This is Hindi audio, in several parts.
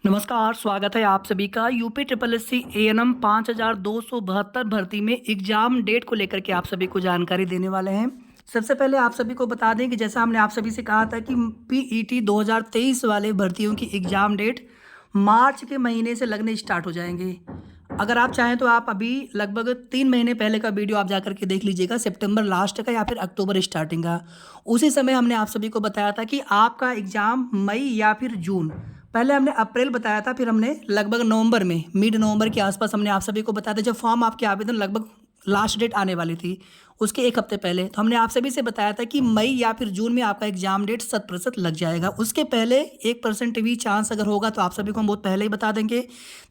नमस्कार, स्वागत है आप सभी का UP triple S C ANM 5272 भर्ती में एग्जाम डेट को लेकर के आप सभी को जानकारी देने वाले हैं। सबसे पहले आप सभी को बता दें कि जैसा हमने आप सभी से कहा था कि पीईटी 2023 वाले भर्तियों की एग्जाम डेट मार्च के महीने से लगने स्टार्ट हो जाएंगे। अगर आप चाहें तो आप अभी लगभग 3 महीने पहले का वीडियो आप जाकर के देख लीजिएगा, सितंबर लास्ट का या फिर अक्टूबर स्टार्टिंग का। उसी समय हमने आप सभी को बताया था कि आपका एग्ज़ाम मई या फिर जून, पहले हमने अप्रैल बताया था, फिर हमने लगभग नवंबर में, मिड नवंबर के आसपास हमने आप सभी को बताया था, जब फॉर्म आपके आवेदन लगभग लास्ट डेट आने वाली थी उसके एक हफ्ते पहले। तो हमने आप सभी से बताया था कि मई या फिर जून में आपका एग्जाम डेट 100% लग जाएगा। उसके पहले 1% भी चांस अगर होगा तो आप सभी को हम बहुत पहले ही बता देंगे,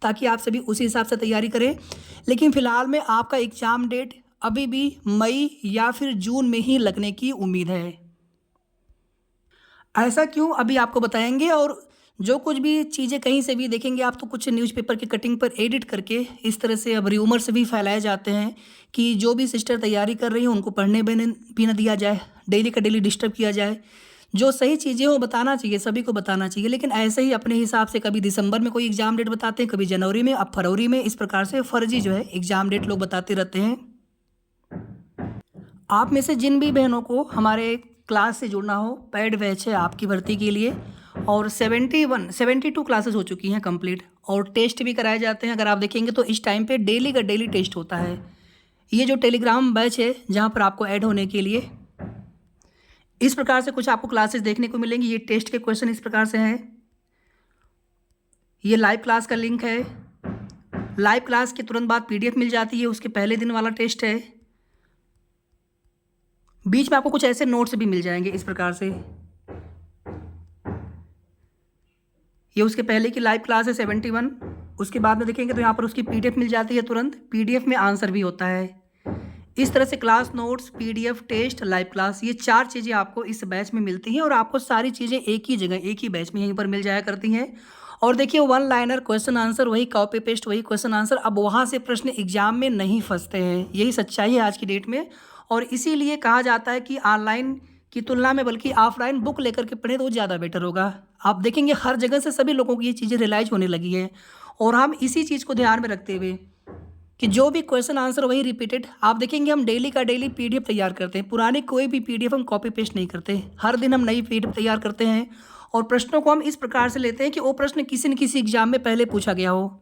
ताकि आप सभी उसी हिसाब से तैयारी करें। लेकिन फिलहाल में आपका एग्जाम डेट अभी भी मई या फिर जून में ही लगने की उम्मीद है। ऐसा क्यों, अभी आपको बताएंगे। और जो कुछ भी चीज़ें कहीं से भी देखेंगे आप, तो कुछ न्यूज़पेपर की कटिंग पर एडिट करके इस तरह से अब र्यूमर्स भी फैलाए जाते हैं कि जो भी सिस्टर तैयारी कर रही हैं उनको पढ़ने भी न दिया जाए, डेली का डेली डिस्टर्ब किया जाए। जो सही चीज़ें वो बताना चाहिए, सभी को बताना चाहिए, लेकिन ऐसे ही अपने हिसाब से कभी दिसंबर में कोई एग्ज़ाम डेट बताते हैं, कभी जनवरी में, अब फरवरी में, इस प्रकार से फर्जी जो है एग्ज़ाम डेट लोग बताते रहते हैं। आप में से जिन भी बहनों को हमारे क्लास से जुड़ना हो, पेड बैच है आपकी भर्ती के लिए, और 72 क्लासेस हो चुकी हैं कंप्लीट, और टेस्ट भी कराए जाते हैं। अगर आप देखेंगे तो इस टाइम पे डेली का डेली टेस्ट होता है। ये जो टेलीग्राम बैच है जहाँ पर आपको ऐड होने के लिए इस प्रकार से कुछ आपको क्लासेस देखने को मिलेंगी। ये टेस्ट के क्वेश्चन इस प्रकार से हैं। ये लाइव क्लास का लिंक है। लाइव क्लास के तुरंत बाद पीडीएफ मिल जाती है, उसके पहले दिन वाला टेस्ट है। बीच में आपको कुछ ऐसे नोट्स भी मिल जाएंगे इस प्रकार से। ये उसके पहले की लाइव क्लास है 71। उसके बाद में देखेंगे तो यहाँ पर उसकी पीडीएफ मिल जाती है तुरंत, पीडीएफ में आंसर भी होता है। इस तरह से class notes, PDF, test, live class, ये 4 चीज़ें आपको इस बैच में मिलती हैं, और आपको सारी चीज़ें एक ही जगह, एक ही बैच में यहीं पर मिल जाया करती हैं। और देखिए, वन लाइनर क्वेश्चन आंसर, वही कॉपी पेस्ट, वही क्वेश्चन आंसर। अब वहाँ से प्रश्न एग्जाम में नहीं फंसते हैं, यही सच्चाई है आज की डेट में। और इसीलिए कहा जाता है कि ऑनलाइन की तुलना में बल्कि ऑफलाइन बुक लेकर के पढ़ें तो ज़्यादा बेटर होगा। आप देखेंगे हर जगह से सभी लोगों को ये चीज़ें रियलाइज होने लगी है, और हम इसी चीज़ को ध्यान में रखते हुए कि जो भी क्वेश्चन आंसर वही रिपीटेड, आप देखेंगे हम डेली का डेली पीडीएफ तैयार करते हैं। पुरानी कोई भी पीडीएफ हम कॉपी पेस्ट नहीं करते, हर दिन हम नई पीडीएफ तैयार करते हैं। और प्रश्नों को हम इस प्रकार से लेते हैं कि वो प्रश्न किसी न किसी एग्जाम में पहले पूछा गया हो,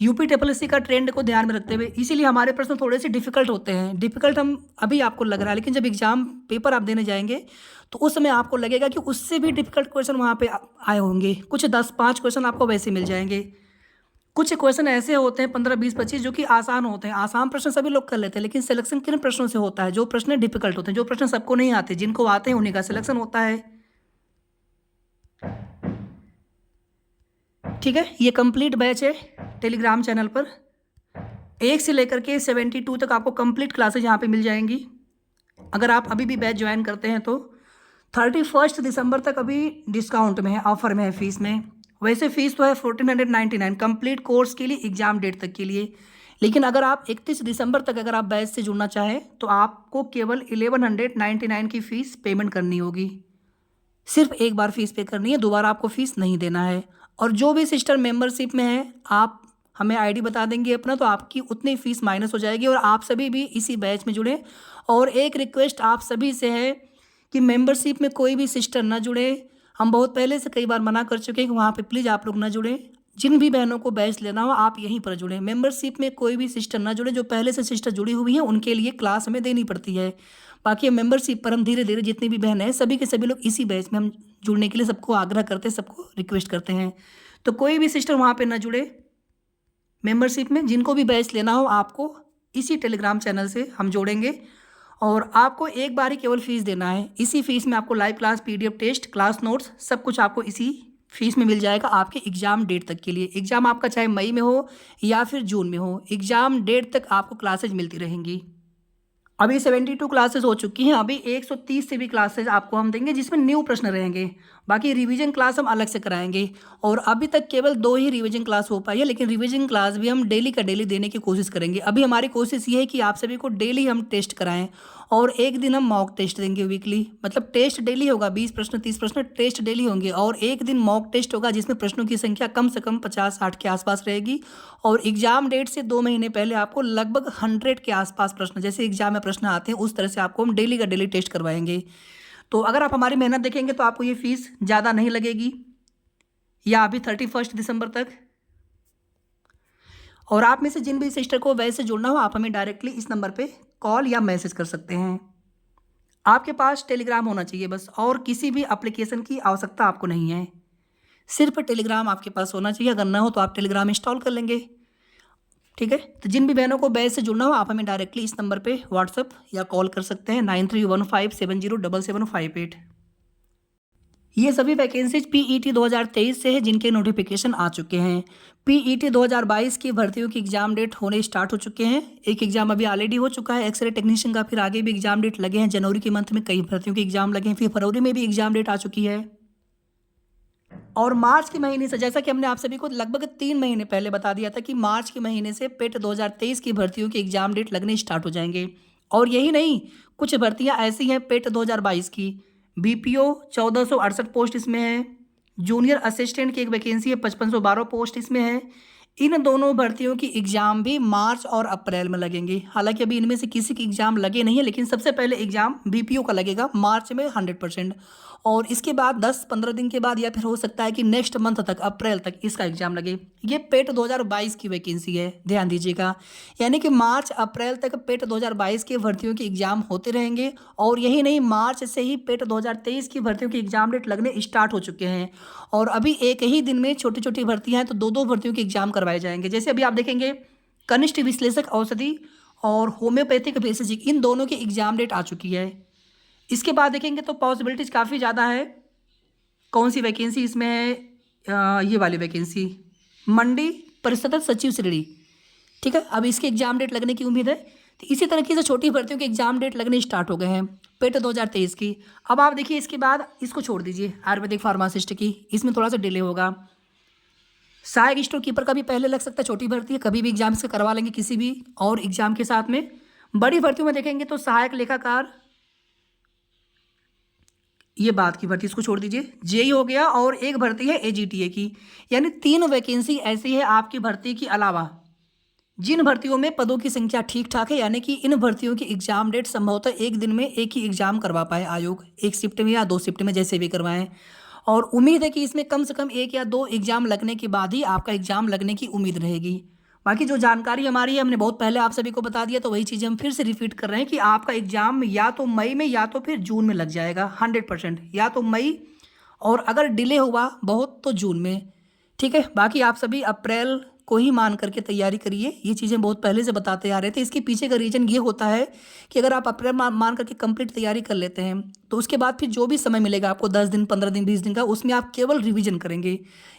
यूपी ट्रिपल एस सी का ट्रेंड को ध्यान में रखते हुए। इसीलिए हमारे प्रश्न थोड़े से डिफिकल्ट होते हैं। डिफिकल्ट हम अभी आपको लग रहा है, लेकिन जब एग्जाम पेपर आप देने जाएंगे तो उस समय आपको लगेगा कि उससे भी डिफिकल्ट क्वेश्चन वहाँ पे आए होंगे। कुछ 10-5 क्वेश्चन आपको वैसे मिल जाएंगे। कुछ क्वेश्चन ऐसे होते हैं 15, 20, 25 जो कि आसान होते हैं। आसान प्रश्न सभी लोग कर लेते हैं, लेकिन सिलेक्शन किन प्रश्नों से होता है? जो प्रश्न डिफिकल्ट होते हैं, जो प्रश्न सबको नहीं आते, जिनको आते हैं उन्हीं का सिलेक्शन होता है। ठीक है, ये कंप्लीट बैच है टेलीग्राम चैनल पर। 1 से लेकर के 72 तक आपको कंप्लीट क्लासेज यहाँ पे मिल जाएंगी। अगर आप अभी भी बैच ज्वाइन करते हैं तो 31 दिसंबर तक अभी डिस्काउंट में है, ऑफर में है फीस में। वैसे फीस तो है 1499 कंप्लीट कोर्स के लिए, एग्जाम डेट तक के लिए। लेकिन अगर आप 31 दिसंबर तक अगर आप बैच से जुड़ना चाहें तो आपको केवल 1199 की फ़ीस पेमेंट करनी होगी। सिर्फ एक बार फीस पे करनी है, दोबारा आपको फीस नहीं देना है। और जो भी सिस्टर मेंबरशिप में है, आप हमें आईडी बता देंगे अपना, तो आपकी उतनी फीस माइनस हो जाएगी, और आप सभी भी इसी बैच में जुड़े। और एक रिक्वेस्ट आप सभी से है कि मेंबरशिप में कोई भी सिस्टर ना जुड़े। हम बहुत पहले से कई बार मना कर चुके हैं कि वहाँ पे प्लीज़ आप लोग ना जुड़ें। जिन भी बहनों को बैच लेना हो आप यहीं पर जुड़ें। मेंबरशिप में कोई भी सिस्टर ना जुड़े। जो पहले से सिस्टर जुड़ी हुई हैं उनके लिए क्लास हमें देनी पड़ती है। बाकी मेंबरशिप पर हम धीरे धीरे, जितनी भी बहन है सभी के सभी लोग इसी बैच में हम जुड़ने के लिए सबको आग्रह करते हैं, सबको रिक्वेस्ट करते हैं। तो कोई भी सिस्टर वहाँ पर ना जुड़े मेंबरशिप में। जिनको भी बैच लेना हो आपको इसी टेलीग्राम चैनल से हम जोड़ेंगे, और आपको एक बार ही केवल फीस देना है। इसी फीस में आपको live class, PDF, test, class notes सब कुछ आपको इसी फीस में मिल जाएगा आपके एग्जाम डेट तक के लिए। एग्जाम आपका चाहे मई में हो या फिर जून में हो, एग्जाम डेट तक आपको क्लासेज मिलती रहेंगी। अभी 72 क्लासेस हो चुकी हैं। अभी 130 से भी क्लासेज आपको हम देंगे जिसमें न्यू प्रश्न रहेंगे। बाकी रिवीजन क्लास हम अलग से कराएंगे। और अभी तक केवल 2 ही रिवीजन क्लास हो पाई है, लेकिन रिवीजन क्लास भी हम डेली का डेली देने की कोशिश करेंगे। अभी हमारी कोशिश ये है कि आप सभी को डेली हम टेस्ट कराएं और एक दिन हम मॉक टेस्ट देंगे वीकली। मतलब टेस्ट डेली होगा, 20 प्रश्न 30 प्रश्न टेस्ट डेली होंगे, और एक दिन मॉक टेस्ट होगा जिसमें प्रश्नों की संख्या कम से कम 50-60 के आसपास रहेगी। और एग्जाम डेट से 2 महीने पहले आपको लगभग 100 के आसपास प्रश्न, जैसे एग्जाम में प्रश्न आते हैं उस तरह से आपको हम डेली का डेली टेस्ट करवाएंगे। तो अगर आप हमारी मेहनत देखेंगे तो आपको ये फीस ज़्यादा नहीं लगेगी, या अभी 31 दिसंबर तक। और आप में से जिन भी सिस्टर को वैसे जुड़ना हो, आप हमें डायरेक्टली इस नंबर पे कॉल या मैसेज कर सकते हैं। आपके पास टेलीग्राम होना चाहिए बस, और किसी भी एप्लीकेशन की आवश्यकता आपको नहीं है, सिर्फ टेलीग्राम आपके पास होना चाहिए। अगर ना हो तो आप टेलीग्राम इंस्टॉल कर लेंगे, ठीक है। तो जिन भी बहनों को बैच से जुड़ना हो, आप हमें डायरेक्टली इस नंबर पे व्हाट्सअप या कॉल कर सकते हैं 9315707758। ये सभी वैकेंसीज पीईटी 2023 से है, जिनके नोटिफिकेशन आ चुके हैं। पीईटी 2022 की भर्तियों की एग्जाम डेट होने स्टार्ट हो चुके हैं। एक एग्जाम अभी ऑलरेडी हो चुका है एक्सरे टेक्नीशियन का, फिर आगे भी एग्जाम डेट लगे हैं। जनवरी के मंथ में कई भर्तियों के एग्जाम लगे हैं, फिर फरवरी में भी एग्जाम डेट आ चुकी है। और मार्च के महीने से, जैसा कि हमने आप सभी को लगभग 3 महीने पहले बता दिया था कि मार्च के महीने से पेट 2023 की भर्तियों के एग्जाम डेट लगने स्टार्ट हो जाएंगे। और यही नहीं, कुछ भर्तियां ऐसी हैं पेट 2022 की। बीपीओ 1468 पोस्ट इसमें है। जूनियर असिस्टेंट की एक वैकेंसी है, 5512 पोस्ट इसमें है। इन दोनों भर्तियों की एग्जाम भी मार्च और अप्रैल में लगेंगे। हालांकि अभी इनमें से किसी की एग्जाम लगे नहीं है, लेकिन सबसे पहले एग्जाम बीपीओ का लगेगा मार्च में 100%। और इसके बाद 10-15 दिन के बाद, या फिर हो सकता है कि नेक्स्ट मंथ तक, अप्रैल तक इसका एग्जाम लगे। ये पेट 2022 की वैकेंसी है, ध्यान दीजिएगा। यानी कि मार्च अप्रैल तक पेट 2022 की भर्तियों के एग्जाम होते रहेंगे। और यही नहीं, मार्च से ही पेट 2023 की भर्तियों की एग्जाम डेट लगने स्टार्ट हो चुके हैं। और अभी एक ही दिन में छोटी छोटी भर्तियां हैं, तो 2-2 भर्तियों के एग्जाम करवाए जाएंगे। जैसे अभी आप देखेंगे कनिष्ठ विश्लेषक औषधि और होम्योपैथिक भेषज, इन दोनों की एग्जाम डेट आ चुकी है। इसके बाद देखेंगे तो पॉसिबिलिटीज काफ़ी ज़्यादा है। कौन सी वैकेंसी इसमें है? ये वाली वैकेंसी, मंडी परिषद सचिव श्रेणी, ठीक है। अब इसके एग्जाम डेट लगने की उम्मीद है। तो इसी तरीके से छोटी भर्तियों के एग्जाम डेट लगने स्टार्ट हो गए हैं पेट 2023 की। अब आप देखिए, इसके बाद इसको छोड़ दीजिए, आयुर्वेदिक फार्मासिस्ट की, इसमें थोड़ा सा डिले होगा। सहायक स्टोर कीपर का भी पहले लग सकता है, छोटी भर्ती है, कभी भी एग्जाम से करवा लेंगे किसी भी और एग्जाम के साथ में। बड़ी भर्तियों में देखेंगे तो सहायक लेखाकार, ये बात की भर्ती, इसको छोड़ दीजिए। जेई हो गया, और एक भर्ती है एजीटीए की। यानी 3 वैकेंसी ऐसी है आपकी भर्ती के अलावा जिन भर्तियों में पदों की संख्या ठीक ठाक है। यानी कि इन भर्तियों की एग्जाम डेट संभवतः एक दिन में एक ही एग्जाम करवा पाए आयोग, एक शिफ्ट में या 2 शिफ्ट में, जैसे भी करवाएं। और उम्मीद है कि इसमें कम से कम 1 या 2 एग्जाम लगने के बाद ही आपका एग्जाम लगने की उम्मीद रहेगी। बाकी जो जानकारी हमारी है, हमने बहुत पहले आप सभी को बता दिया, तो वही चीज़ें हम फिर से रिपीट कर रहे हैं कि आपका एग्जाम या तो मई में या तो फिर जून में लग जाएगा 100%, या तो मई, और अगर डिले हुआ बहुत तो जून में, ठीक है। बाकी आप सभी अप्रैल को ही मान करके तैयारी करिए। ये चीज़ें बहुत पहले से बताते आ रहे थे। इसके पीछे का रीज़न ये होता है कि अगर आप अप्रैल मान करके कंप्लीट तैयारी कर लेते हैं, तो उसके बाद फिर जो भी समय मिलेगा आपको, 10 दिन 15 दिन 20 दिन का, उसमें आप केवल रिवीजन करेंगे।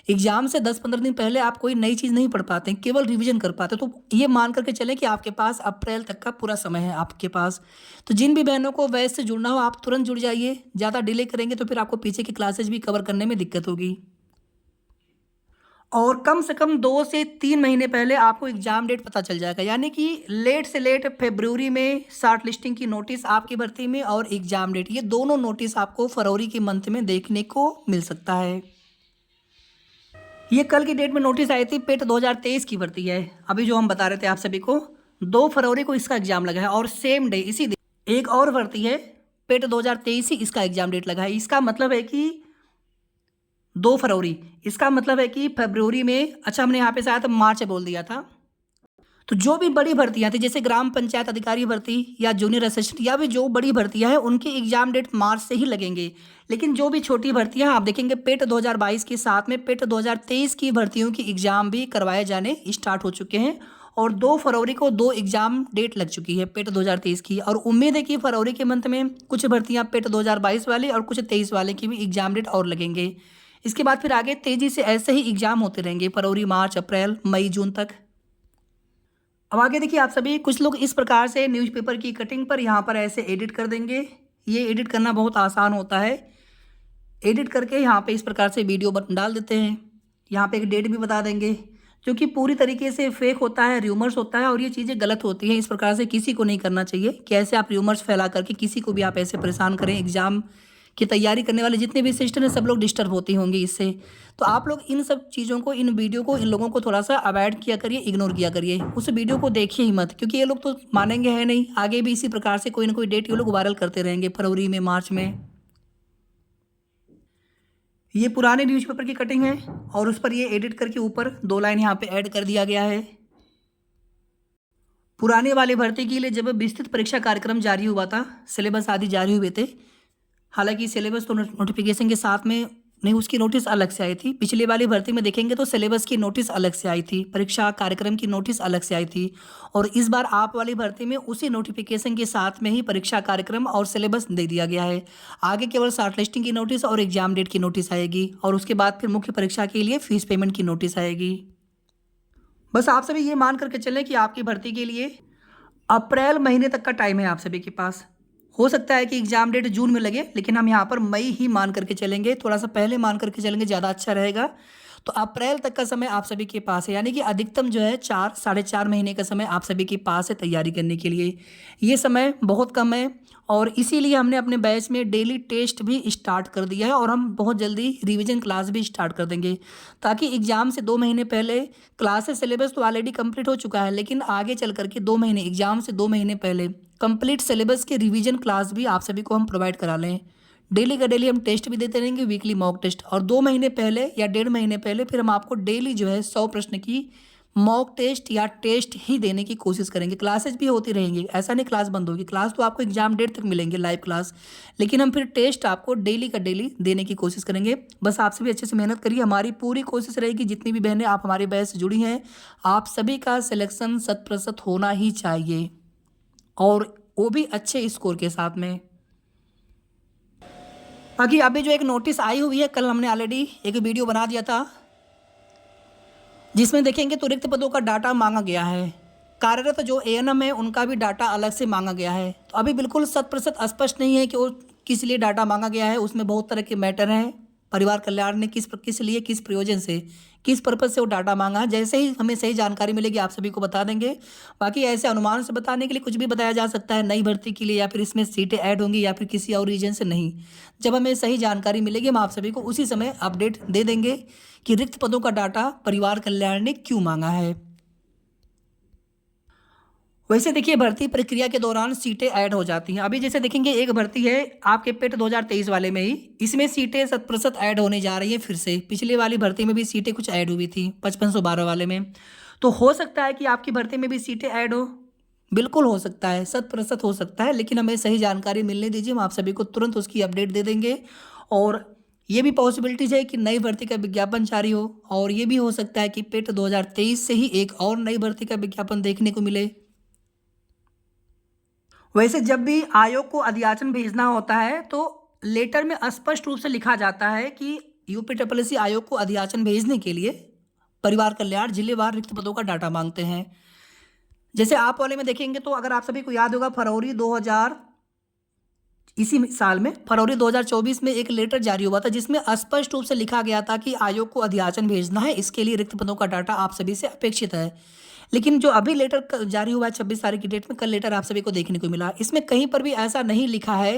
एग्जाम से 10-15 दिन पहले आप कोई नई चीज़ नहीं पढ़ पाते हैं, केवल रिवीजन कर पाते। तो ये मान करके चलें कि आपके पास अप्रैल तक का पूरा समय है आपके पास। तो जिन भी बहनों को वैसे जुड़ना हो, आप तुरंत जुड़ जाइए। ज़्यादा डिले करेंगे तो फिर आपको पीछे की क्लासेज भी कवर करने में दिक्कत होगी। और कम से कम 2 से 3 महीने पहले आपको एग्जाम डेट पता चल जाएगा। यानी कि लेट से लेट फरवरी में शॉर्ट लिस्टिंग की नोटिस आपकी भर्ती में, और एग्जाम डेट, ये दोनों नोटिस आपको फरवरी के मंथ में देखने को मिल सकता है। ये कल की डेट में नोटिस आई थी, पेट 2023 की भर्ती है। अभी जो हम बता रहे थे आप सभी को, 2 फरवरी को इसका एग्जाम लगा है, और सेम डे, इसी दिन एक और भर्ती है पेट 2023 ही, इसका एग्जाम डेट लगा है। इसका मतलब है कि 2 फरवरी, इसका मतलब है कि फरवरी में, अच्छा हमने यहाँ पे शायद मार्च बोल दिया था। तो जो भी बड़ी भर्तियां थी, जैसे ग्राम पंचायत अधिकारी भर्ती या जूनियर असिस्टेंट, या भी जो बड़ी भर्तियां हैं, उनकी एग्जाम डेट मार्च से ही लगेंगे। लेकिन जो भी छोटी भर्तियां आप देखेंगे, पेट 2022 के साथ में पेट 2023 की भर्तियों की एग्जाम भी करवाए जाने स्टार्ट हो चुके हैं। और 2 फरवरी को 2 एग्जाम डेट लग चुकी है पेट 2023 की। और उम्मीद है कि फरवरी के मंथ में कुछ भर्तियां पेट 2022 वाले और कुछ 23 वाले की भी एग्जाम डेट और लगेंगे। इसके बाद फिर आगे तेजी से ऐसे ही एग्जाम होते रहेंगे, फरवरी, मार्च, अप्रैल, मई, जून तक। अब आगे देखिए आप सभी, कुछ लोग इस प्रकार से न्यूज़पेपर की कटिंग पर यहाँ पर ऐसे एडिट कर देंगे। ये एडिट करना बहुत आसान होता है। एडिट करके यहाँ पे इस प्रकार से वीडियो डाल देते हैं। यहाँ पे एक डेट भी बता देंगे, जो कि पूरी तरीके से फेक होता है, र्यूमर्स होता है और ये चीज़ें गलत होती हैं। इस प्रकार से किसी को नहीं करना चाहिए कि ऐसे आप र्यूमर्स फैला करके किसी को भी आप ऐसे परेशान करें। एग्ज़ाम की तैयारी करने वाले जितने भी सिस्टम हैं सब लोग डिस्टर्ब होती होंगी इससे। तो आप लोग इन सब चीज़ों को, इन वीडियो को, इन लोगों को थोड़ा सा अवॉइड किया करिए, इग्नोर किया करिए। उस वीडियो को देखिए ही मत, क्योंकि ये लोग तो मानेंगे है नहीं। आगे भी इसी प्रकार से कोई ना कोई डेट ये लोग वायरल करते रहेंगे, फरवरी में, मार्च में। ये पुराने न्यूज़पेपर की कटिंग है और उस पर ये एडिट करके ऊपर 2 लाइन यहाँ पे ऐड कर दिया गया है। पुराने वाले भर्ती के लिए जब विस्तृत परीक्षा कार्यक्रम जारी हुआ था, सिलेबस आदि जारी हुए थे, हालांकि सिलेबस तो नोटिफिकेशन के साथ में नहीं, उसकी नोटिस अलग से आई थी। पिछली वाली भर्ती में देखेंगे तो सिलेबस की नोटिस अलग से आई थी, परीक्षा कार्यक्रम की नोटिस अलग से आई थी। और इस बार आप वाली भर्ती में उसी नोटिफिकेशन के साथ में ही परीक्षा कार्यक्रम और सिलेबस दे दिया गया है। आगे केवल शॉर्ट लिस्टिंग की नोटिस और एग्जाम डेट की नोटिस आएगी और उसके बाद फिर मुख्य परीक्षा के लिए फीस पेमेंट की नोटिस आएगी। बस आप सभी ये मान करके चलें कि आपकी भर्ती के लिए अप्रैल महीने तक का टाइम है आप सभी के पास। हो सकता है कि एग्जाम डेट जून में लगे, लेकिन हम यहाँ पर मई ही मान करके चलेंगे, थोड़ा सा पहले मान करके चलेंगे, ज़्यादा अच्छा रहेगा। तो अप्रैल तक का समय आप सभी के पास है, यानी कि अधिकतम जो है 4-4.5 महीने का समय आप सभी के पास है तैयारी करने के लिए। ये समय बहुत कम है और इसीलिए हमने अपने बैच में डेली टेस्ट भी स्टार्ट कर दिया है और हम बहुत जल्दी रिवीजन क्लास भी स्टार्ट कर देंगे, ताकि एग्ज़ाम से 2 महीने पहले क्लासेस, सिलेबस तो ऑलरेडी कंप्लीट हो चुका है, लेकिन आगे चल करके 2 महीने, एग्ज़ाम से 2 महीने पहले कंप्लीट सिलेबस के रिवीजन क्लास भी आप सभी को हम प्रोवाइड करा लें। डेली का डेली हम टेस्ट भी देते रहेंगे, वीकली मॉक टेस्ट, और 2 महीने पहले या 1.5 महीने पहले फिर हम आपको डेली जो है 100 प्रश्न की मॉक टेस्ट या टेस्ट ही देने की कोशिश करेंगे। क्लासेस भी होती रहेंगी, ऐसा नहीं क्लास बंद होगी, क्लास तो आपको एग्जाम डेट तक मिलेंगे लाइव क्लास, लेकिन हम फिर टेस्ट आपको डेली का डेली देने की कोशिश करेंगे। बस आप सभी अच्छे से मेहनत करिए, हमारी पूरी कोशिश रहेगी, जितनी भी बहनें आप हमारे बैच से जुड़ी हैं, आप सभी का सिलेक्शन 100% होना ही चाहिए, और वो भी अच्छे स्कोर के साथ में। बाकी अभी जो एक नोटिस आई हुई है, कल हमने ऑलरेडी एक वीडियो बना दिया था, जिसमें देखेंगे तो रिक्त पदों का डाटा मांगा गया है। कार्यरत जो एएनएम है उनका भी डाटा अलग से मांगा गया है। तो अभी बिल्कुल 100% स्पष्ट नहीं है कि वो किस लिए डाटा मांगा गया है, उसमें बहुत तरह के मैटर हैं। परिवार कल्याण ने किस लिए, किस प्रयोजन से, किस पर्पज़ से वो डाटा मांगा है। जैसे ही हमें सही जानकारी मिलेगी आप सभी को बता देंगे। बाकी ऐसे अनुमान से बताने के लिए कुछ भी बताया जा सकता है, नई भर्ती के लिए या फिर इसमें सीटें ऐड होंगी या फिर किसी और रीजन से नहीं। जब हमें सही जानकारी मिलेगी हम आप सभी को उसी समय अपडेट दे देंगे कि रिक्त पदों का डाटा परिवार कल्याण ने क्यों मांगा है। वैसे देखिए, भर्ती प्रक्रिया के दौरान सीटें ऐड हो जाती हैं। अभी जैसे देखेंगे एक भर्ती है आपके पेट 2023 वाले में ही, इसमें सीटें 100% ऐड होने जा रही हैं फिर से। पिछले वाली भर्ती में भी सीटें कुछ ऐड हुई थी 5512 वाले में, तो हो सकता है कि आपकी भर्ती में भी सीटें ऐड हो, बिल्कुल हो सकता है, 100% हो सकता है, लेकिन हमें सही जानकारी मिलने दीजिए, हम आप सभी को तुरंत उसकी अपडेट दे देंगे। और ये भी पॉसिबिलिटीज है कि नई भर्ती का विज्ञापन जारी हो, और ये भी हो सकता है कि पेट 2023 से ही एक और नई भर्ती का विज्ञापन देखने को मिले। वैसे जब भी आयोग को अध्याचन भेजना होता है तो लेटर में स्पष्ट रूप से लिखा जाता है कि यूपीएससी आयोग को अध्याचन भेजने के लिए परिवार कल्याण जिलेवार रिक्त पदों का डाटा मांगते हैं। जैसे आप वाले में देखेंगे तो अगर आप सभी को याद होगा, इसी साल में फरवरी 2024 में एक लेटर जारी हुआ था, जिसमें स्पष्ट रूप से लिखा गया था कि आयोग को अध्याचन भेजना है, इसके लिए रिक्त पदों का डाटा आप सभी से अपेक्षित है। लेकिन जो अभी लेटर जारी हुआ है 26 तारीख की डेट में, कल लेटर आप सभी को देखने को मिला, इसमें कहीं पर भी ऐसा नहीं लिखा है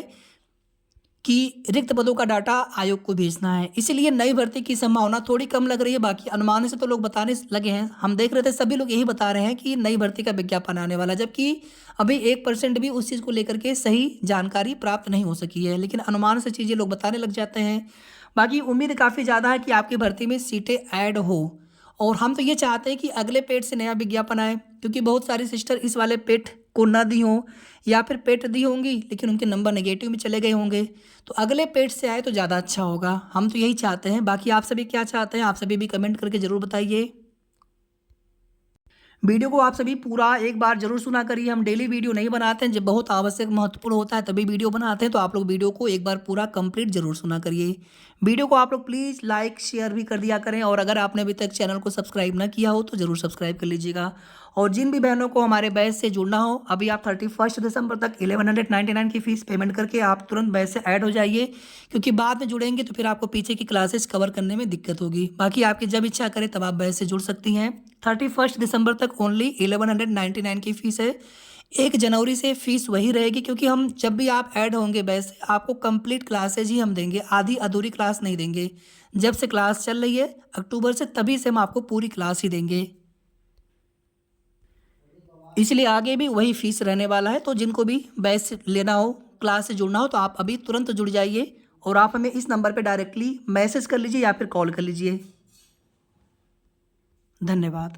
कि रिक्त पदों का डाटा आयोग को भेजना है। इसलिए नई भर्ती की संभावना थोड़ी कम लग रही है। बाकी अनुमान से तो लोग बताने लगे हैं, हम देख रहे थे सभी लोग यही बता रहे हैं कि नई भर्ती का विज्ञापन आने वाला, जबकि अभी 1% भी उस चीज़ को लेकर के सही जानकारी प्राप्त नहीं हो सकी है, लेकिन अनुमान से चीज़ें लोग बताने लग जाते हैं। बाकी उम्मीद काफ़ी ज़्यादा है कि आपकी भर्ती में सीटें ऐड हो, और हम तो ये चाहते हैं कि अगले पेट से नया विज्ञापन आए, क्योंकि बहुत सारी सिस्टर इस वाले पेट को ना दी हों या फिर पेट दी होंगी लेकिन उनके नंबर नेगेटिव में चले गए होंगे, तो अगले पेट से आए तो ज़्यादा अच्छा होगा। हम तो यही चाहते हैं। बाकी आप सभी क्या चाहते हैं, आप सभी भी कमेंट करके ज़रूर बताइए। वीडियो को आप सभी पूरा एक बार जरूर सुना करिए। हम डेली वीडियो नहीं बनाते हैं, जब बहुत आवश्यक महत्वपूर्ण होता है तभी वीडियो बनाते हैं, तो आप लोग वीडियो को एक बार पूरा कंप्लीट जरूर सुना करिए। वीडियो को आप लोग प्लीज़ लाइक शेयर भी कर दिया करें, और अगर आपने अभी तक चैनल को सब्सक्राइब ना किया हो तो ज़रूर सब्सक्राइब कर लीजिएगा। और जिन भी बहनों को हमारे बैच से जुड़ना हो, अभी आप 31 दिसंबर तक 1199 की फ़ीस पेमेंट करके आप तुरंत बैच से ऐड हो जाइए, क्योंकि बाद में जुड़ेंगे तो फिर आपको पीछे की क्लासेस कवर करने में दिक्कत होगी। बाकी आपकी जब इच्छा करे तब आप बैच से जुड़ सकती हैं। 31 दिसंबर तक ओनली 1199 की फ़ीस है। 1 जनवरी से फ़ीस वही रहेगी, क्योंकि हम जब भी आप ऐड होंगे बैच से आपको कंप्लीट क्लासेज ही हम देंगे, आधी अधूरी क्लास नहीं देंगे। जब से क्लास चल रही है अक्टूबर से, तभी से हम आपको पूरी क्लास ही देंगे, इसलिए आगे भी वही फीस रहने वाला है। तो जिनको भी बैच लेना हो, क्लास से जुड़ना हो, तो आप अभी तुरंत जुड़ जाइए, और आप हमें इस नंबर पे डायरेक्टली मैसेज कर लीजिए या फिर कॉल कर लीजिए। धन्यवाद।